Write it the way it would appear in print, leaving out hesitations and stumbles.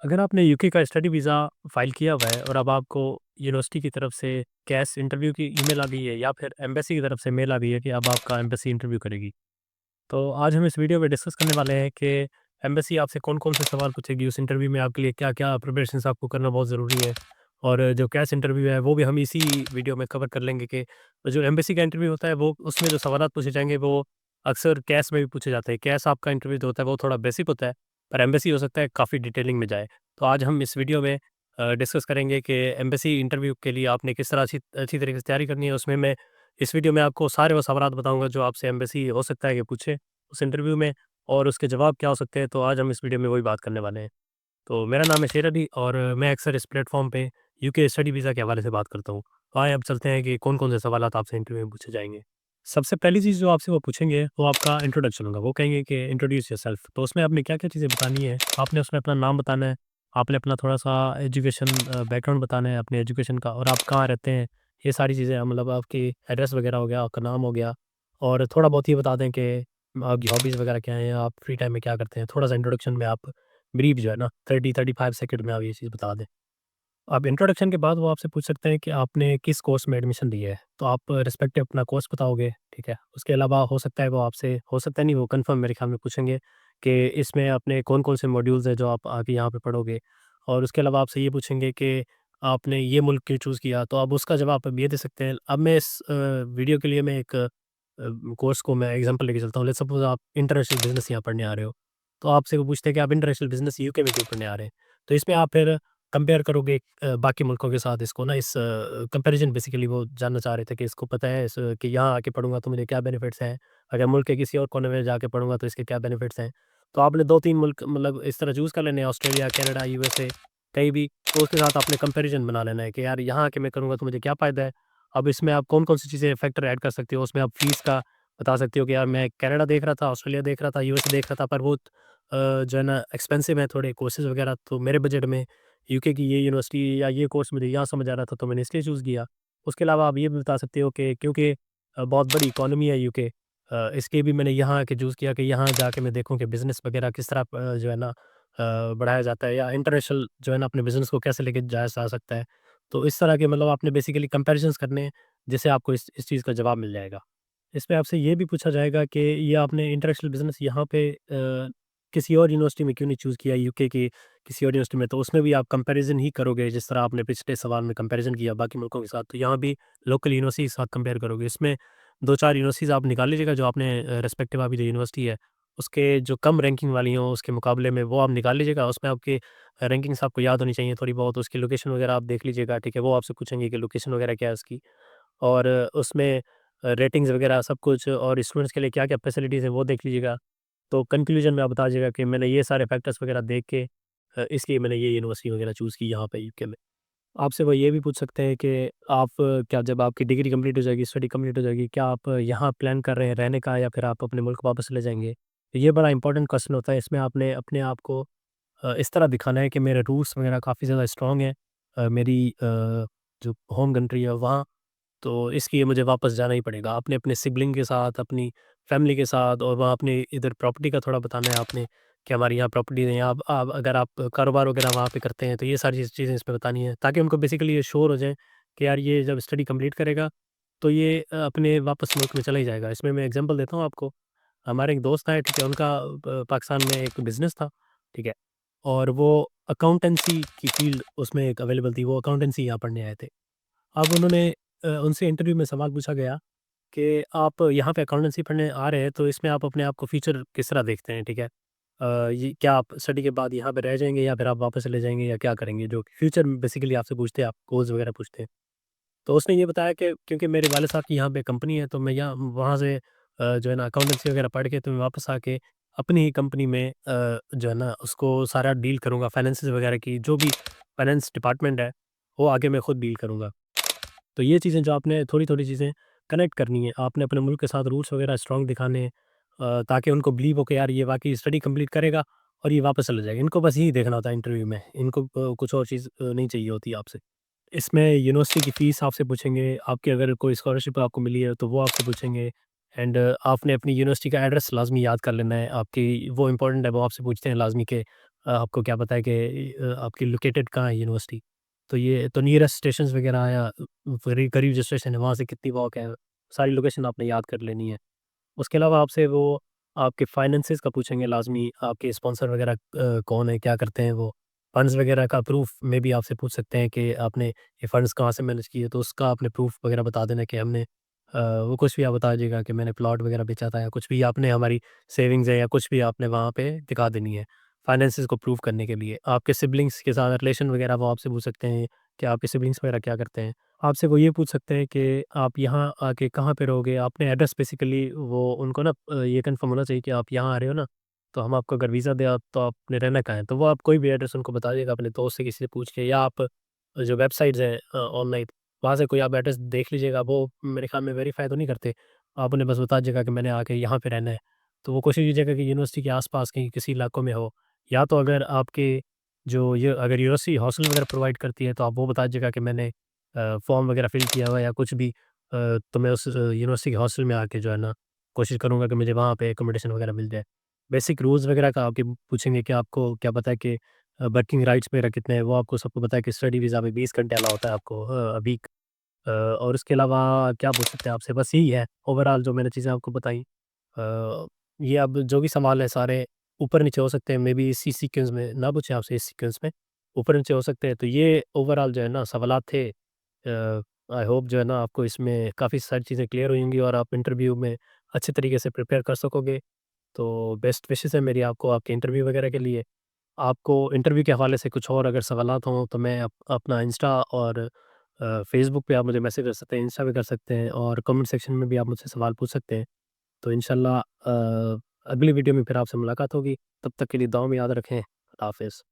अगर आपने यूके का स्टडी वीज़ा फ़ाइल किया हुआ है और अब आपको यूनिवर्सिटी की तरफ से कैस इंटरव्यू की ईमेल आ गई है या फिर एम्बेसी की तरफ से मेल आ गई है कि अब आपका एम्बेसी इंटरव्यू करेगी। तो आज हम इस वीडियो में डिस्कस करने वाले हैं कि एम्बेसी आपसे कौन-कौन से सवाल पूछेगी, उस इंटरव्यू में आपके लिए क्या-क्या प्रिपरेशंस आपको करना बहुत ज़रूरी है। और जो कैस इंटरव्यू है वो भी हम इसी वीडियो में कवर कर लेंगे कि जो एम्बेसी का इंटरव्यू होता है वो उसमें जो सवालात पूछे जाएँगे वो अक्सर कैस में भी पूछे जाते हैं। कैस आपका इंटरव्यू जो होता है वो थोड़ा बेसिक होता है, पर एम्बेसी हो सकता है काफ़ी डिटेलिंग में जाए। तो आज हम इस वीडियो में डिस्कस करेंगे कि एम्बेसी इंटरव्यू के लिए आपने किस तरह अच्छी अच्छी तरीके से तैयारी करनी है। उसमें मैं इस वीडियो में आपको सारे वो सवालात बताऊँगा जो आपसे एम्बेसी हो सकता है कि पूछे उस इंटरव्यू में, और उसके जवाब क्या हो सकते हैं। तो आज हम इस वीडियो में वही बात करने वाले हैं। तो मेरा नाम है शेर अली और मैं अक्सर इस प्लेटफ़ॉर्म पे यूके स्टडी वीज़ा के हवाले से बात करता हूँ। तो आइए अब चलते हैं कि कौन-कौन से सवालात आपसे इंटरव्यू में पूछे जाएँगे। सबसे पहली चीज़ जो आपसे वो पूछेंगे वो आपका इंट्रोडक्शन होगा। वो कहेंगे कि इंट्रोड्यूस योरसेल्फ। तो उसमें आपने क्या-क्या चीज़ें बतानी है। आपने उसमें अपना नाम बताना है, आपने अपना थोड़ा-सा एजुकेशन बैकग्राउंड बताना है अपने एजुकेशन का, और आप कहाँ रहते हैं। ये सारी चीज़ें मतलब आपकी एड्रेस वगैरह हो गया, आपका नाम हो गया, और थोड़ा बहुत ये बता दें कि आपकी हॉबीज़ वगैरह क्या हैं, आप फ्री टाइम में क्या करते हैं। थोड़ा-सा इंट्रोडक्शन में आप ब्रीफ जो है ना 30-35 सेकंड में आप ये चीज़ बता दें। अब इंट्रोडक्शन के बाद वो आपसे पूछ सकते हैं कि आपने किस कोर्स में एडमिशन लिया है, तो आप रिस्पेक्टिव अपना कोर्स बताओगे, ठीक है? उसके अलावा हो सकता है वो आपसे, हो सकता है नहीं, वो कन्फर्म मेरे ख्याल में पूछेंगे कि इसमें आपने कौन-कौन से मॉड्यूल्स हैं जो आप आगे यहाँ पे पढ़ोगे, और उसके अलावा आपसे ये पूछेंगे कि आपने ये मुल्क क्यों चूज़ किया, तो आप उसका जवाब अब ये दे सकते हैं। अब मैं इस वीडियो के लिए मैं एक कोर्स को मैं एग्ज़ाम्पल लेके चलता हूँ। लेट्स सपोज़ आप इंटरनेशनल बिज़नेस यहाँ पढ़ने आ रहे हो, तो आपसे वो पूछते हैं कि आप इंटरनेशनल बिज़नेस यूके में क्यों पढ़ने आ रहे हैं? तो इसमें आप फिर कंपेयर करोगे बाकी मुल्कों के साथ इसको ना, इस कंपैरिज़न बेसिकली वो जानना चाह रहे थे कि इसको पता है कि यहाँ आके पढ़ूँगा तो मुझे क्या बेनिफिट्स हैं, अगर मुल्क के किसी और कोने में जाके पढ़ूँगा तो इसके क्या बेनिफिट्स हैं। तो आपने 2-3 मुल्क मतलब इस तरह चूज़ कर लेने हैं, ऑस्ट्रेलिया, कनाडा, यूएसए, कहीं भी। तो उसके साथ आपने कंपैरिज़न बना लेना है कि यार यहाँ आके मैं करूँगा तो मुझे क्या फ़ायदा है। अब इसमें आप कौन-कौन सी चीज़ें फैक्टर ऐड कर सकते हो, उसमें आप फ़ीस का बता सकते हो कि यार मैं कनाडा देख रहा था, ऑस्ट्रेलिया देख रहा था, यूएसए देख रहा था, पर वो जो है ना एक्सपेंसिव है थोड़े कोर्सेज़ वगैरह, तो मेरे बजट में यूके की ये यूनिवर्सिटी या ये कोर्स मुझे यहाँ समझ आ रहा था तो मैंने इसलिए चूज़ किया। उसके अलावा आप ये भी बता सकते हो कि क्योंकि बहुत बड़ी इकॉनमी है यूके, इसलिए भी मैंने यहाँ आके चूज़ किया कि यहाँ जाके मैं देखूँ कि बिज़नेस वगैरह किस तरह जो है ना बढ़ाया जाता है, या इंटरनेशनल जो है ना अपने बिज़नेस को कैसे लेके जाया जा सकता है। तो इस तरह के मतलब आपने बेसिकली कंपैरिज़न्स करने हैं, जिससे आपको इस चीज़ का जवाब मिल जाएगा। इसमें आपसे ये भी पूछा जाएगा कि ये आपने इंटरनेशनल बिज़नेस यहाँ पे किसी और यूनिवर्सिटी में क्यों नहीं चूज़ किया, यूके की किसी और यूनिवर्सिटी में, तो उसमें भी आप कंपैरिज़न ही करोगे जिस तरह आपने पिछले सवाल में कंपैरिज़न किया बाकी मुल्कों के साथ, तो यहाँ भी लोकल यूनिवर्सिटी के साथ कंपेयर करोगे। इसमें 2-4 यूनिवर्सिटीज़ आप निकाल लीजिएगा जो आपने रिस्पेक्टिव आपकी जो यूनिवर्सिटी है, उसके जो कम रैंकिंग वाली हों उसके मुकाबले में, वो आप निकाल लीजिएगा। उसमें आपकी रैंकिंग्स आपको याद होनी चाहिए थोड़ी बहुत, उसकी लोकेशन वगैरह आप देख लीजिएगा, ठीक है? वो आपसे पूछेंगे कि लोकेशन वगैरह क्या है उसकी, और उसमें रेटिंग्स वगैरह सब कुछ, और स्टूडेंट्स के लिए क्या-क्या फैसिलिटीज़ हैं वो देख लीजिएगा। तो कंक्लूजन में आप बता दीजिएगा कि मैंने ये सारे फैक्टर्स वगैरह देख के इसलिए मैंने ये यूनिवर्सिटी वगैरह चूज़ की यहाँ पे यूके में। आपसे वो ये भी पूछ सकते हैं कि आप क्या जब आपकी डिग्री कंप्लीट हो जाएगी, स्टडी कंप्लीट हो जाएगी, क्या आप यहाँ प्लान कर रहे हैं रहने का, या फिर आप अपने मुल्क वापस चले जाएँगे? तो ये बड़ा इंपॉर्टेंट क्वेश्चन होता है। इसमें आपने अपने आप को इस तरह दिखाना है कि मेरे रूट्स वगैरह काफ़ी ज़्यादा स्ट्रॉन्ग हैं। मेरी जो होम कंट्री है वहाँ, तो इसलिए मुझे वापस जाना ही पड़ेगा। आपने अपने सिबलिंग के साथ, अपनी फैमिली के साथ, और वहाँ अपने इधर प्रॉपर्टी का थोड़ा बताना है आपने कि हमारी यहाँ प्रॉपर्टी है। यहाँ आप अगर आप कारोबार वगैरह वहाँ पे करते हैं, तो ये सारी चीज़ें इसमें बतानी है, ताकि उनको बेसिकली ये श्योर हो जाए कि यार ये जब स्टडी कंप्लीट करेगा, तो ये अपने वापस मुल्क में चला ही जाएगा। इसमें मैं एग्ज़ाम्पल देता हूँ आपको। हमारे एक दोस्त हैं, ठीक है? उनका पाकिस्तान में एक बिज़नेस था, ठीक है? और वो अकाउंटेंसी की फ़ील्ड उसमें एक अवेलेबल थी, वो अकाउंटेंसी यहाँ पढ़ने आए थे। अब उन्होंने उनसे इंटरव्यू में सवाल पूछा गया कि आप यहाँ पे अकाउंटेंसी पढ़ने आ रहे हैं, तो इसमें आप अपने आप को फ्यूचर किस तरह देखते हैं, ठीक है? ये क्या आप स्टडी के बाद यहाँ पे रह जाएँगे, या फिर आप वापस चले जाएँगे, या क्या करेंगे? जो फ्यूचर में बेसिकली आपसे पूछते हैं, आप गोल्स वगैरह पूछते हैं। तो उसने ये बताया कि क्योंकि मेरे वाले साहब की यहाँ पे कंपनी है, तो मैं यहाँ वहाँ से जो है ना अकाउंटेंसी वगैरह पढ़ के तो मैं वापस आके अपनी ही कंपनी में जो है ना उसको सारा डील करूँगा, फाइनेंसेस वगैरह की जो भी फाइनेंस डिपार्टमेंट है, वो आगे मैं खुद डील करूँगा। तो ये चीज़ें जो आपने थोड़ी-थोड़ी चीज़ें कनेक्ट करनी है, आपने अपने मुल्क के साथ रूट्स वगैरह स्ट्रॉन्ग दिखाने हैं, ताकि उनको बिलीव हो कि यार ये वाक़ई स्टडी कंप्लीट करेगा और ये वापस चला जाएगा। इनको बस यही देखना होता है इंटरव्यू में, इनको कुछ और चीज़ नहीं चाहिए होती आपसे। इसमें यूनिवर्सिटी की फ़ीस आपसे पूछेंगे, आपकी अगर कोई स्कॉलरशिप आपको मिली है तो वो आपसे पूछेंगे, एंड आपने अपनी यूनिवर्सिटी का एड्रेस लाज़मी याद कर लेना है, आपकी वो इम्पोर्टेंट है, वो आपसे पूछते हैं लाज़मी कि आपको क्या पता है कि आपकी लोकेटेड कहाँ है यूनिवर्सिटी। तो ये तो नियरेस्ट स्टेशंस वगैरह या करीब जो स्टेशन है वहाँ से कितनी वॉक है, सारी लोकेशन आपने याद कर लेनी है। उसके अलावा आपसे वो आपके फाइनेंसेस का पूछेंगे लाज़मी, आपके स्पॉन्सर वगैरह कौन है, क्या करते हैं वो? फंड्स वगैरह का प्रूफ़ में भी आपसे पूछ सकते हैं कि आपने ये फंड्स कहाँ से मैनेज किए, तो उसका आपने प्रूफ़ वगैरह बता देना कि हमने वो कुछ भी आप बता दीजिएगा कि मैंने प्लॉट वगैरह बेचा था या कुछ भी आपने हमारी सेविंग्स है या कुछ भी आपने वहाँ पे दिखा देनी है, फाइनेंसेस को प्रूव करने के लिए। आपके सिबलिंग्स के साथ रिलेशन वगैरह वो आपसे पूछ सकते हैं कि आपके सिबलिंग्स वगैरह क्या करते हैं? आपसे वो ये पूछ सकते हैं कि आप यहाँ आके कहाँ पे रहोगे? आपने एड्रेस बेसिकली वो उनको ना ये कन्फर्म होना चाहिए कि आप यहाँ आ रहे हो ना, तो हम आपको अगर वीज़ा दें आप तो आपने रहना कहाँ है? तो वो आप कोई भी एड्रेस उनको बता दीजिएगा अपने दोस्त से किसी से पूछ के, या आप जो वेबसाइट्स हैं ऑनलाइन, वहाँ से कोई आप एड्रेस देख लीजिएगा। वो मेरे ख़्याल में वेरीफ़ाई तो नहीं करते। आप उन्हें बस बता दीजिएगा कि मैंने आके यहाँ पे रहना है। तो वो कोशिश कीजिएगा कि यूनिवर्सिटी के आस-पास कहीं किसी इलाकों में हो, या तो अगर आपके जो ये अगर यूनिवर्सिटी हॉस्टल वगैरह प्रोवाइड करती है तो आप वो बता दीजिएगा कि मैंने फॉर्म वगैरह फ़िल किया हुआ है या कुछ भी, तो मैं उस यूनिवर्सिटी के हॉस्टल में आके जो है ना, कोशिश करूँगा कि मुझे वहाँ पे अकोमोडेशन वगैरह मिल जाए। बेसिक रूल्स वगैरह का आपके पूछेंगे कि आपको क्या पता है कि वर्किंग राइट्स वगैरह कितने हैं, वो आपको सबको पता है कि स्टडी वीज़ा में 20 घंटे अलाउ होता है आपको अभी। और इसके अलावा क्या पूछ सकते हैं आपसे, बस यही है ओवरऑल जो मैंने चीज़ें आपको बताई। ये अब जो भी सवाल है सारे ऊपर-नीचे हो सकते हैं, मेबी इसी सीक्वेंस में ना पूछें आपसे इस सीक्वेंस में, ऊपर-नीचे हो सकते हैं। तो ये ओवरऑल जो है ना सवालात थे। आई होप जो है ना आपको इसमें काफ़ी सारी चीज़ें क्लियर हुई होंगी और आप इंटरव्यू में अच्छे तरीके से प्रिपेयर कर सकोगे। तो बेस्ट विशेज़ है मेरी आपको आपके इंटरव्यू वगैरह के लिए। आपको इंटरव्यू के हवाले से कुछ और अगर सवालात हों तो मैं अपना इंस्टा और फ़ेसबुक पे आप मुझे मैसेज कर सकते हैं, इंस्टा पे कर सकते हैं और कमेंट सेक्शन में भी आप मुझसे सवाल पूछ सकते हैं। तो इंशाल्लाह अगली वीडियो में फिर आपसे मुलाकात होगी। तब तक के लिए दुआ में याद रखें। अल्लाह हाफ़िज़।